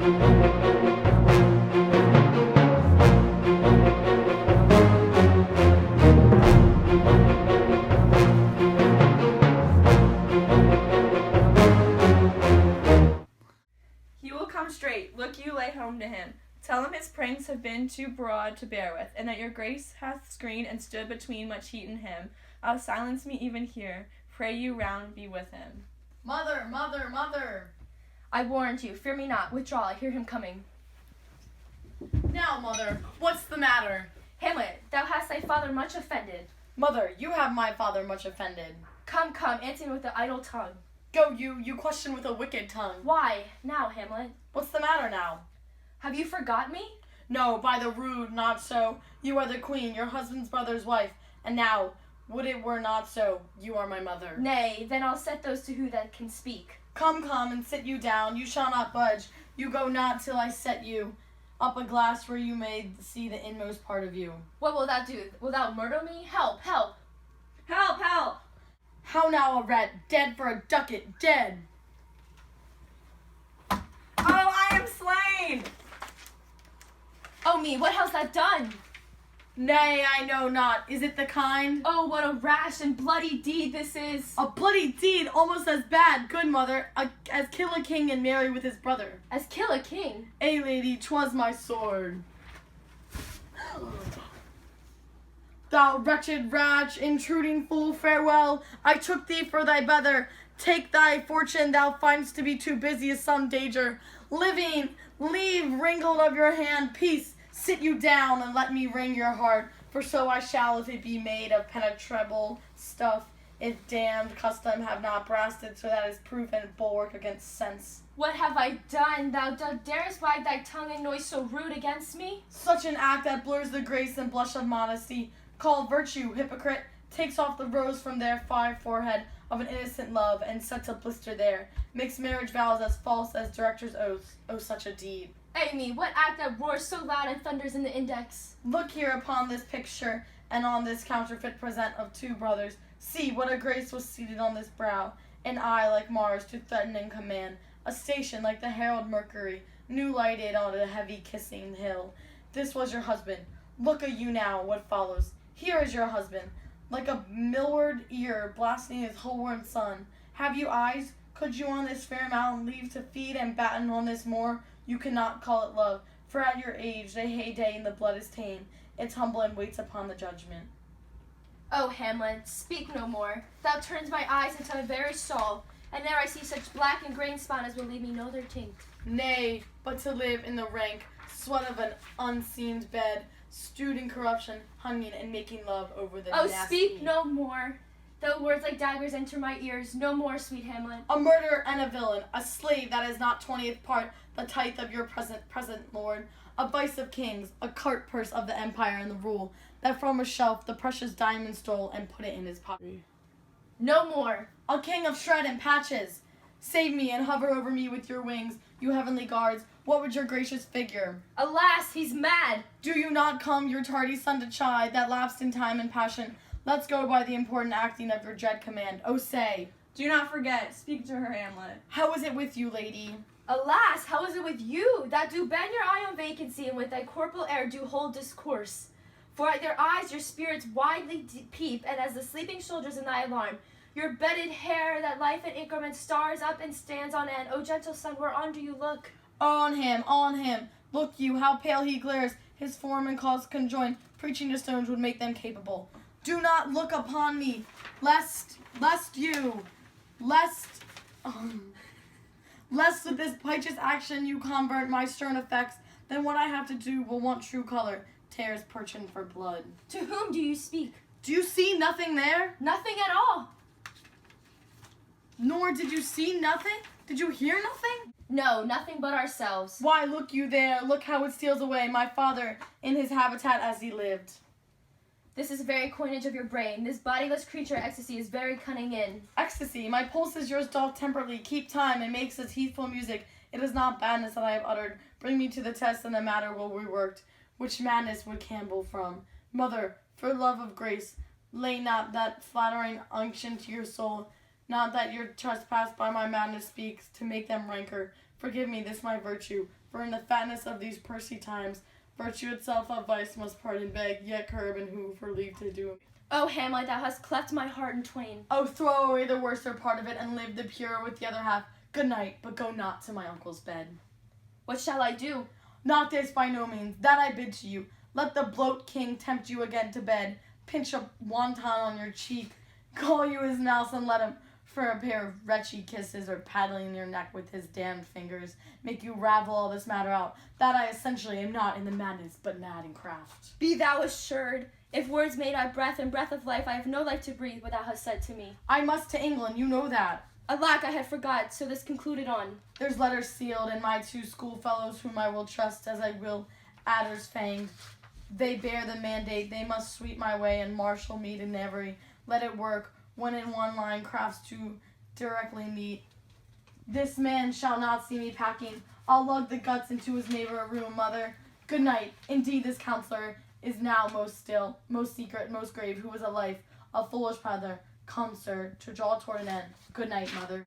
He will come straight. Look you lay home to him. Tell him his pranks have been too broad to bear with, and that your grace hath screened and stood between much heat and him. I'll silence me even here. Pray you round be with him. Mother, mother, mother! I warned you. Fear me not. Withdraw. I hear him coming. Now, mother, what's the matter? Hamlet, thou hast thy father much offended. Mother, you have my father much offended. Come, come, answer me with the idle tongue. Go, you question with a wicked tongue. Why? Now, Hamlet. What's the matter now? Have you forgot me? No, by the rood, not so. You are the queen, your husband's brother's wife, and now, would it were not so, you are my mother. Nay, then I'll set those to who that can speak. Come, come, and sit you down, you shall not budge. You go not till I set you up a glass where you may see the inmost part of you. What wilt thou do? Wilt thou murder me? Help, help! Help, help! How now, a rat, dead for a ducat, dead! Oh, I am slain! Oh me, what hast thou done? Nay, I know not. Is it the kind? Oh, what a rash and bloody deed this is! A bloody deed, almost as bad, good mother, as kill a king and marry with his brother. As kill a king? Ay, lady, 'twas my sword. Thou wretched wretch, intruding fool, farewell. I took thee for thy brother. Take thy fortune, thou find'st to be too busy as some danger. Living, leave wrinkled of your hand, peace. Sit you down and let me wring your heart, for so I shall if it be made of penetrable stuff, if damned custom have not brasted, so that is proof and bulwark against sense. What have I done? Thou darest wag thy tongue in noise so rude against me? Such an act that blurs the grace and blush of modesty, called virtue, hypocrite, takes off the rose from their forehead of an innocent love, and sets a blister there, makes marriage vows as false as director's oaths. Oh, such a deed. Ay me, what act that roars so loud and thunders in the index? Look here upon this picture, and on this counterfeit present of two brothers. See what a grace was seated on this brow, an eye like Mars to threaten and command, a station like the herald Mercury, new lighted on a heavy kissing hill. This was your husband. Look a you now what follows. Here is your husband, like a millward ear blasting his whole sun. Have you eyes? Could you on this fair mountain leave to feed and batten on this moor? You cannot call it love, for at your age the heyday in the blood is tame. It's humble and waits upon the judgment. Oh, Hamlet, speak no more. Thou turns my eyes into my very soul, and there I see such black and grain spot as will leave me no other tink. Nay, but to live in the rank sweat of an unseen bed, stewed in corruption, hanging and making love over the Oh, nasty. speak no more. Though words like daggers enter my ears, no more, sweet Hamlet. A murderer and a villain, a slave that is not 20th part the tithe of your present lord, a vice of kings, a cart purse of the empire and the rule, that from a shelf the precious diamond stole and put it in his pocket. No more. A king of shred and patches, save me and hover over me with your wings, you heavenly guards. What would your gracious figure? Alas, he's mad. Do you not come your tardy son to chide, that lapsed in time and passion? Let's go by the important acting of your dread command. Oh, say. Do not forget, speak to her, Hamlet. How is it with you, lady? Alas, how is it with you, that do bend your eye on vacancy, and with thy corporal air do hold discourse? For at their eyes your spirits widely peep, and as the sleeping soldiers in thy alarm, your bedded hair that life in increment stars up and stands on end. O gentle son, whereon do you look? On him. Look you, how pale he glares. His form and cause conjoined, preaching to stones would make them capable. Do not look upon me, lest with this piteous action you convert my stern effects, then what I have to do will want true color, tears perching for blood. To whom do you speak? Do you see nothing there? Nothing at all. Nor did you see nothing? Did you hear nothing? No, nothing but ourselves. Why, look you there, look how it steals away, my father, in his habitat as he lived. This is very coinage of your brain. This bodiless creature ecstasy is very cunning in. Ecstasy, my pulses yours doth temperately keep time and makes this heathful music. It is not badness that I have uttered. Bring me to the test and the matter will be worked. Which madness would Campbell from? Mother, for love of grace, lay not that flattering unction to your soul, not that your trespass by my madness speaks, to make them rancor. Forgive me this my virtue, for in the fatness of these pursy times, virtue itself of vice must pardon beg, yet curb and who for leave to do. O Hamlet, thou hast cleft my heart in twain. Oh, throw away the worser part of it, and live the purer with the other half. Good night, but go not to my uncle's bed. What shall I do? Not this by no means, that I bid to you. Let the bloat king tempt you again to bed, pinch a wonton on your cheek, call you his mouse, and let him, for a pair of wretched kisses, or paddling your neck with his damned fingers, make you ravel all this matter out, that I essentially am not in the madness, but mad in craft. Be thou assured, if words made I breath and breath of life, I have no life to breathe what thou hast said to me. I must to England, you know that. Alack, I had forgot, so this concluded on. There's letters sealed, and my 2 schoolfellows whom I will trust as I will adders fanged. They bear the mandate, they must sweep my way and marshal me to every. Let it work, when in one line crafts 2 directly meet. This man shall not see me packing. I'll lug the guts into his neighbor room, mother. Good night. Indeed, this counselor is now most still, most secret, most grave, who was a life, a foolish brother. Come, sir, to draw toward an end. Good night, mother.